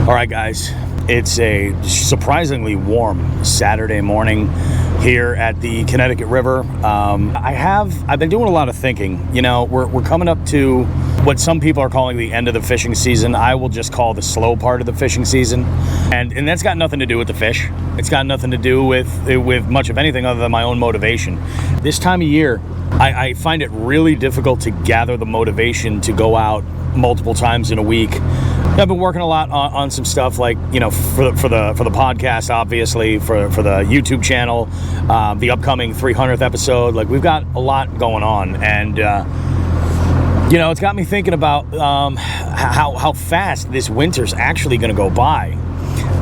All right, guys, it's a surprisingly warm Saturday morning here at the Connecticut River. I've been doing a lot of thinking. You know, we're coming up to what some people are calling the end of the fishing season. I will just call the slow part of the fishing season, and that's got nothing to do with the fish. It's got nothing to do with much of anything other than my own motivation. This time of year, I find it really difficult to gather the motivation to go out multiple times in a week. I've been working a lot on some stuff, like, you know, for the podcast, obviously, for the YouTube channel, the upcoming 300th episode. Like, we've got a lot going on, and you know, it's got me thinking about how fast this winter's actually going to go by.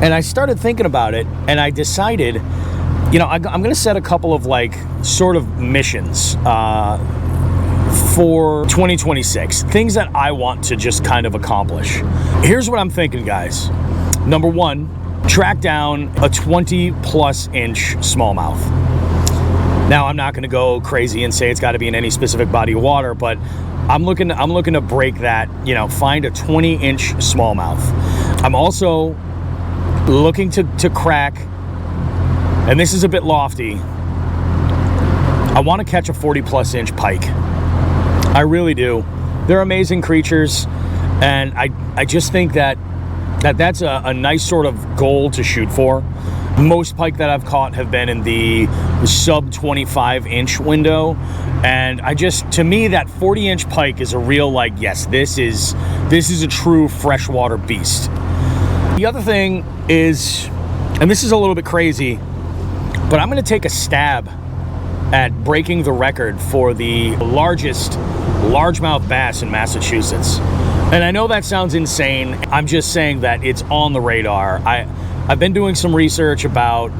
And I started thinking about it, and I decided, you know, I'm going to set a couple of, like, sort of missions for 2026, things that I want to just kind of accomplish. Here's what I'm thinking, guys. Number one, track down a 20+ inch smallmouth. Now, I'm not going to go crazy and say it's got to be in any specific body of water, but I'm looking to break that, you know, find a 20-inch smallmouth. I'm also looking to crack, and this is a bit lofty, I want to catch a 40+ inch pike. I really do. They're amazing creatures, and I just think that's a nice sort of goal to shoot for. Most pike that I've caught have been in the sub 25-inch window, and to me, that 40-inch pike is a real, like, yes, this is a true freshwater beast. The other thing is, and this is a little bit crazy, but I'm going to take a stab at breaking the record for the largest largemouth bass in Massachusetts. And I know that sounds insane. I'm just saying that it's on the radar. I've been doing some research about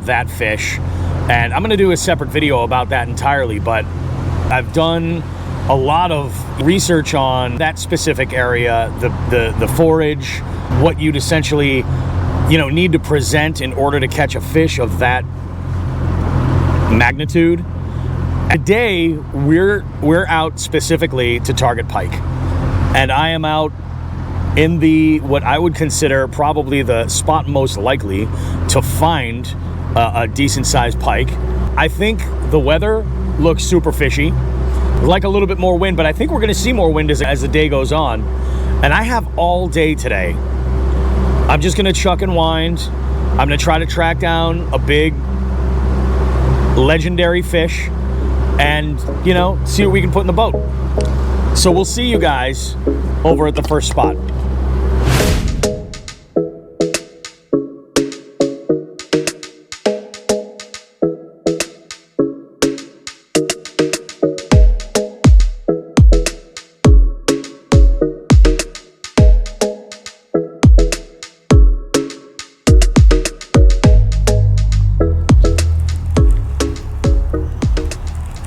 that fish, and I'm going to do a separate video about that entirely, but I've done a lot of research on that specific area, the forage, what you'd essentially, you know, need to present in order to catch a fish of that magnitude. Today, we're out specifically to target pike, and I am out in what I would consider probably the spot most likely to find a decent-sized pike. I think the weather looks super fishy, like a little bit more wind, but I think we're going to see more wind as the day goes on, and I have all day today. I'm just going to chuck and wind. I'm going to try to track down a big legendary fish and, you know, see what we can put in the boat. So we'll see you guys over at the first spot.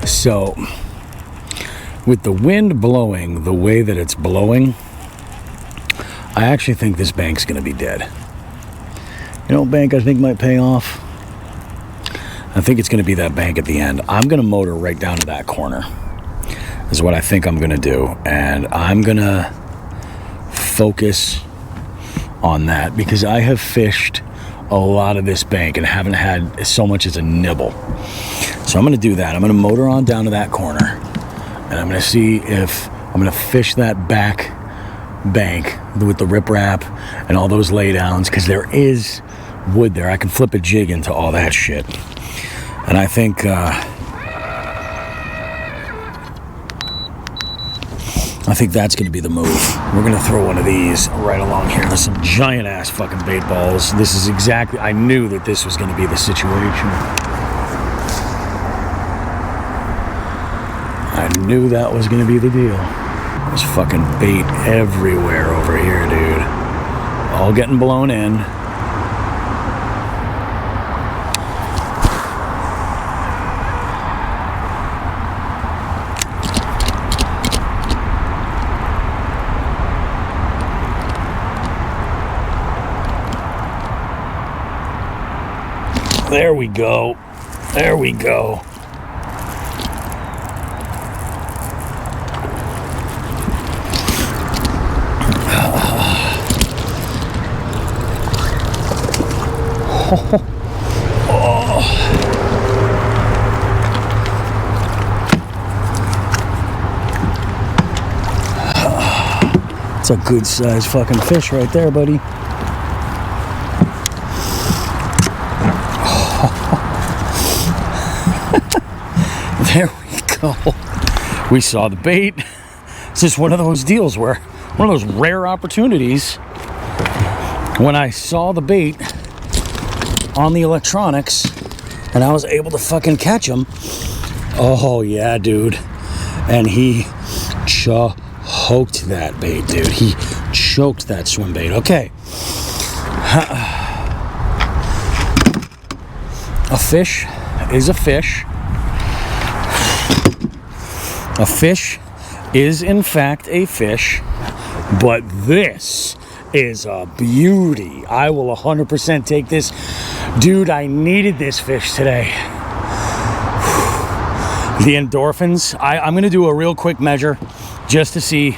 So, with the wind blowing the way that it's blowing, I actually think this bank's going to be dead. You know what bank I think might pay off? I think it's going to be that bank at the end. I'm going to motor right down to that corner, is what I think I'm going to do. And I'm going to focus on that because I have fished a lot of this bank and haven't had so much as a nibble. So I'm going to do that. I'm going to motor on down to that corner, and I'm going to see if I'm going to fish that back bank with the riprap and all those laydowns, because there is wood there. I can flip a jig into all that shit. And I think that's going to be the move. We're going to throw one of these right along here. There's some giant ass fucking bait balls. This is exactly, I knew that this was going to be the situation. I knew that was going to be the deal. There's fucking bait everywhere over here, dude. All getting blown in. There we go. There we go. It's a good sized fucking fish right there, buddy. There we go. We saw the bait. It's just one of those deals where, one of those rare opportunities, when I saw the bait on the electronics and I was able to fucking catch him. Oh yeah, dude. And he choked that bait, dude. He choked that swim bait. Okay. A fish is a fish. A fish is in fact a fish, but this is a beauty. I will 100% take this. Dude, I needed this fish today. The endorphins. I'm going to do a real quick measure just to see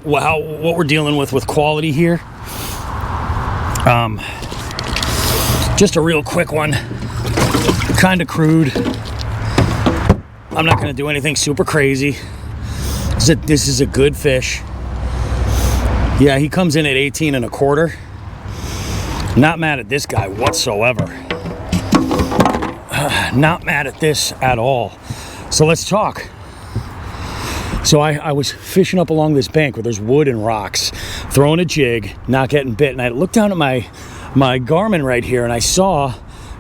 what we're dealing with quality here. Just a real quick one. Kind of crude. I'm not going to do anything super crazy. This is a good fish. Yeah, he comes in at 18 1/4. Not mad at this guy whatsoever. Not mad at this at all. So let's talk. So I was fishing up along this bank where there's wood and rocks, throwing a jig, not getting bit. And I looked down at my Garmin right here, and I saw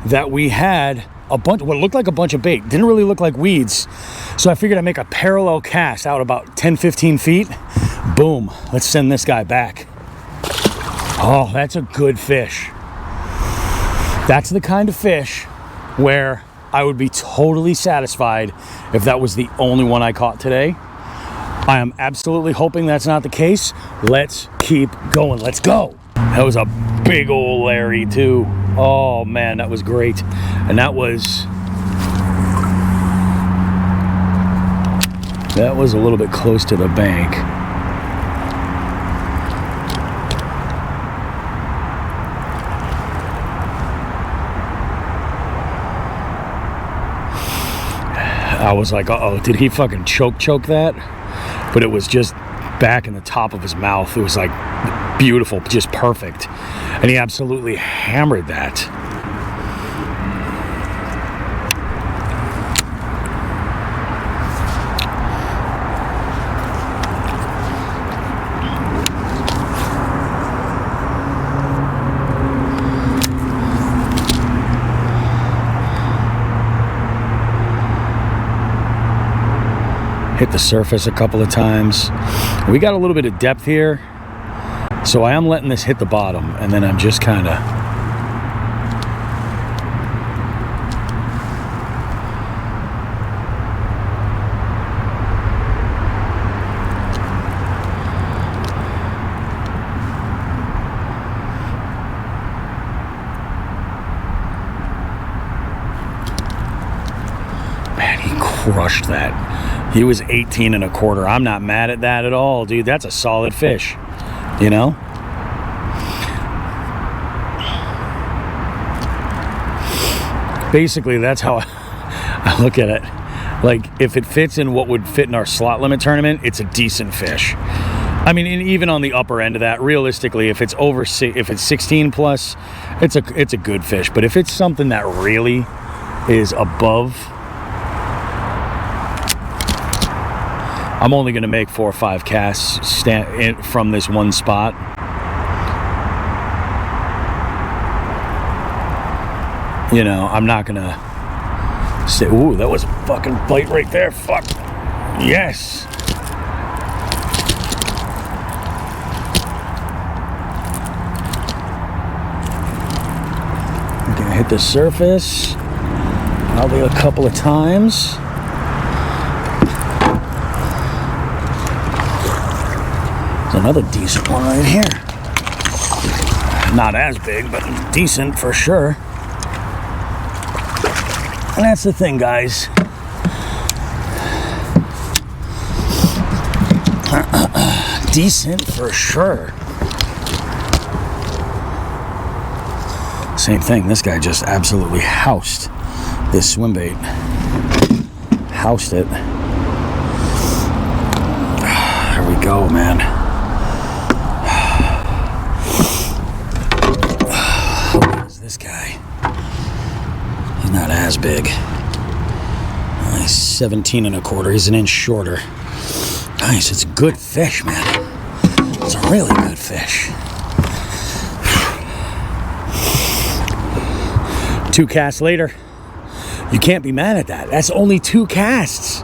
that we had what looked like a bunch of bait. Didn't really look like weeds. So I figured I'd make a parallel cast out about 10-15 feet. Boom. Let's send this guy back. Oh, that's a good fish. That's the kind of fish where I would be totally satisfied if that was the only one I caught today. I am absolutely hoping that's not the case. Let's keep going. Let's go. That was a big old Larry too. Oh man, that was great. And that was a little bit close to the bank. I was like, uh-oh, did he fucking choke that? But it was just back in the top of his mouth. It was like beautiful, just perfect. And he absolutely hammered that. Hit the surface a couple of times. We got a little bit of depth here, so I am letting this hit the bottom, and then I'm just kind of man, he crushed that. He was 18 1/4. I'm not mad at that at all, dude. That's a solid fish, you know? Basically, that's how I look at it. Like, if it fits in what would fit in our slot limit tournament, it's a decent fish. I mean, and even on the upper end of that, realistically, if it's 16 plus, it's a good fish. But if it's something that really is above, I'm only going to make 4 or 5 casts from this one spot. You know, I'm not going to say, ooh, that was a fucking bite right there. Fuck. Yes. I'm going to hit the surface probably a couple of times. Another decent one right here. Not as big, but decent for sure. And that's the thing, guys. Decent for sure. Same thing. This guy just absolutely housed this swim bait. Housed it. There we go, man. What is this guy? He's not as big. He's 17 and a quarter. He's an inch shorter. Nice. It's a good fish, man. It's a really good fish. 2 casts later. You can't be mad at that. That's only 2 casts.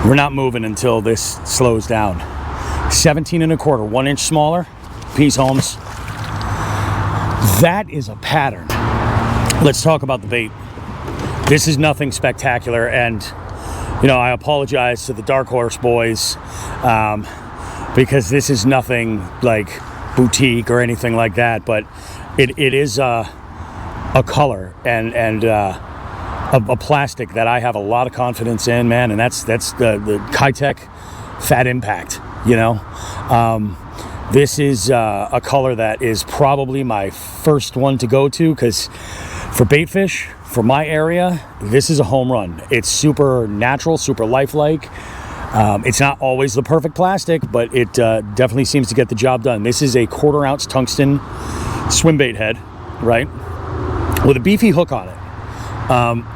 We're not moving until this slows down. 17 and a quarter, 1 inch smaller. Peace, Holmes. That is a pattern. Let's talk about the bait. This is nothing spectacular, and you know, I apologize to the Dark Horse boys because this is nothing like boutique or anything like that, but it is a color and a plastic that I have a lot of confidence in, man, and that's the Kitech Fat Impact, you know. This is a color that is probably my first one to go to, because for bait fish, for my area, this is a home run. It's super natural, super lifelike. It's not always the perfect plastic, but it definitely seems to get the job done. This is a 1/4 ounce tungsten swim bait head, right, with a beefy hook on it.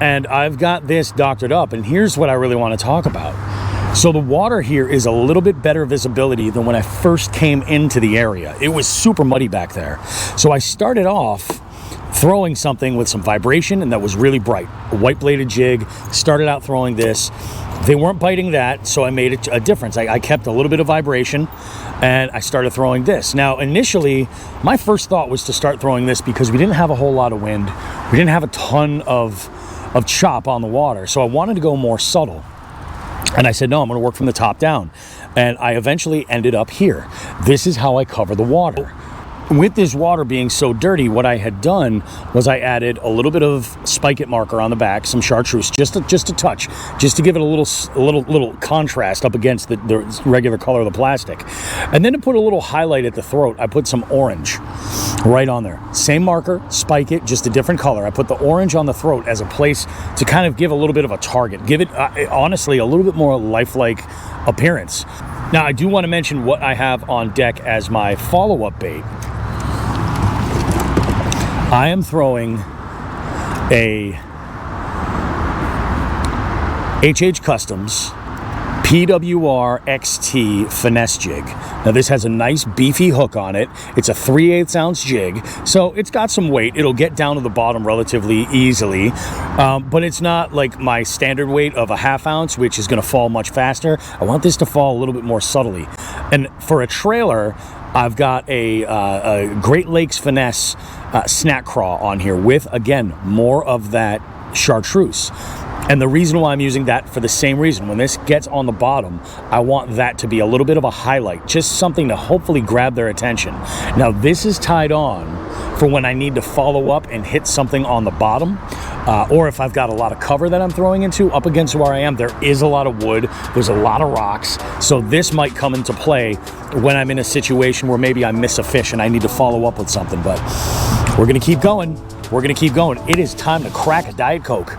And I've got this doctored up, and here's what I really want to talk about. So the water here is a little bit better visibility than when I first came into the area. It was super muddy back there. So I started off throwing something with some vibration, and that was really bright. A white bladed jig. Started out throwing this. They weren't biting that, so I made a difference. I kept a little bit of vibration, and I started throwing this. Now, initially, my first thought was to start throwing this because we didn't have a whole lot of wind. We didn't have a ton of chop on the water, so I wanted to go more subtle. And I said, no, I'm going to work from the top down. And I eventually ended up here. This is how I cover the water. With this water being so dirty, what I had done was I added a little bit of spike it marker on the back, some chartreuse, just a touch, just to give it a little contrast up against the regular color of the plastic. And then to put a little highlight at the throat, I put some orange right on there. Same marker, spike it, just a different color. I put the orange on the throat as a place to kind of give a little bit of a target, give it honestly a little bit more lifelike appearance. Now, I do want to mention what I have on deck as my follow-up bait. I am throwing a HH Customs PWR XT finesse jig. Now this has a nice beefy hook on it. It's a 3/8 ounce jig, so it's got some weight. It'll get down to the bottom relatively easily, but it's not like my standard weight of a 1/2 ounce, which is going to fall much faster. I want this to fall a little bit more subtly. And for a trailer, I've got a Great Lakes finesse snack craw on here with, again, more of that chartreuse. And the reason why I'm using that, for the same reason, when this gets on the bottom, I want that to be a little bit of a highlight, just something to hopefully grab their attention. Now, this is tied on for when I need to follow up and hit something on the bottom, or if I've got a lot of cover that I'm throwing into up against where I am. There is a lot of wood, there's a lot of rocks, so this might come into play when I'm in a situation where maybe I miss a fish and I need to follow up with something. But we're gonna keep going. We're gonna keep going. It is time to crack a Diet Coke.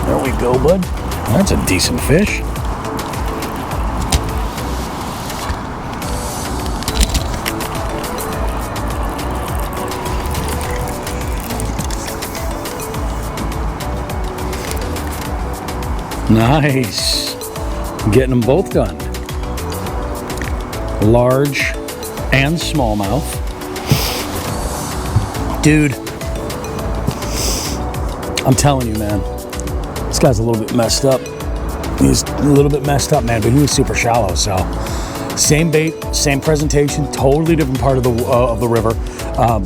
There we go, bud. That's a decent fish. Nice. Getting them both done. Large and smallmouth. Dude, I'm telling you, man, this guy's a little bit messed up. He's a little bit messed up, man, but he was super shallow, so. Same bait, same presentation, totally different part of the river,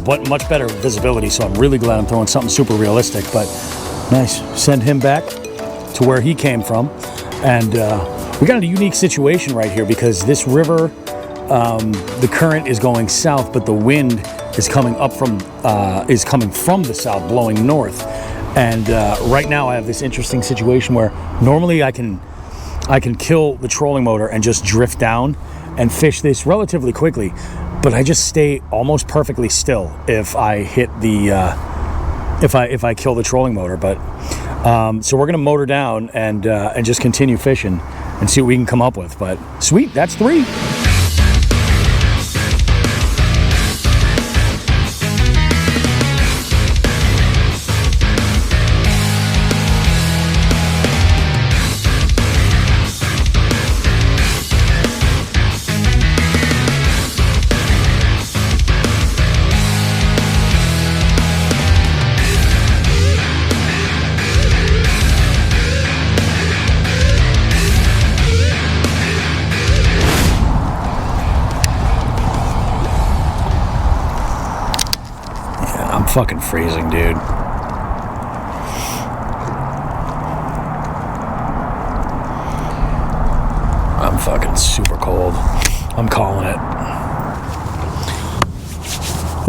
but much better visibility, so I'm really glad I'm throwing something super realistic, but nice. Send him back to where he came from, and we got a unique situation right here because this river, the current is going south, but the wind is coming up from the south, blowing north. And right now I have this interesting situation where normally I can kill the trolling motor and just drift down and fish this relatively quickly, but I just stay almost perfectly still if I hit the if I kill the trolling motor. But so we're gonna motor down and just continue fishing and see what we can come up with. But sweet, that's 3. I'm fucking freezing, dude. I'm fucking super cold. I'm calling it.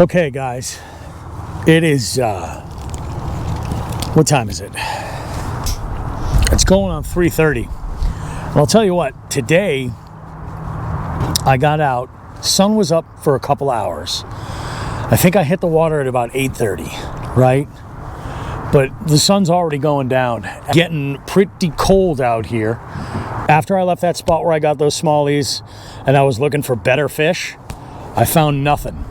Okay, guys. It is, what time is it? It's going on 3:30. And I'll tell you what, today I got out, sun was up for a couple hours. I think I hit the water at about 8:30, right? But the sun's already going down. Getting pretty cold out here. After I left that spot where I got those smallies and I was looking for better fish, I found nothing.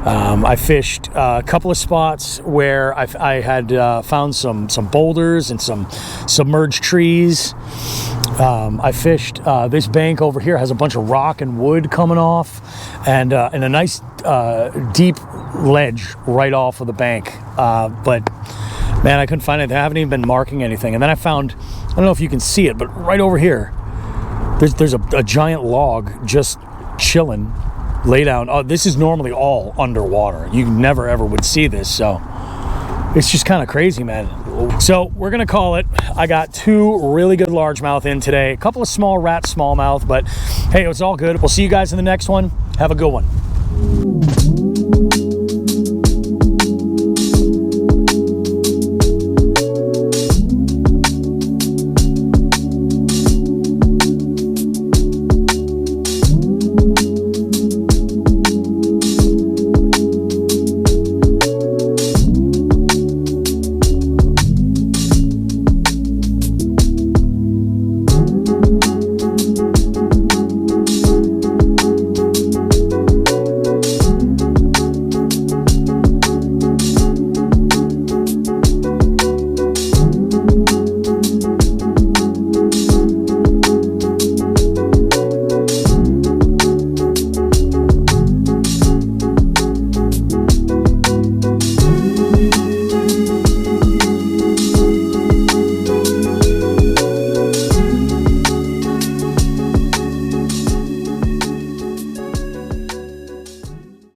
I fished a couple of spots where I had found some boulders and some submerged trees. I fished this bank over here, has a bunch of rock and wood coming off, and a nice deep ledge right off of the bank. But man, I couldn't find it. I haven't even been marking anything. And then I found, I don't know if you can see it, but right over here, there's a giant log just chilling, lay down. Oh, this is normally all underwater. You never ever would see this, so it's just kind of crazy, man. So we're gonna call it. I got 2 really good largemouth in today, a couple of small rat smallmouth, but hey, it's all good. We'll see you guys in the next one. Have a good one.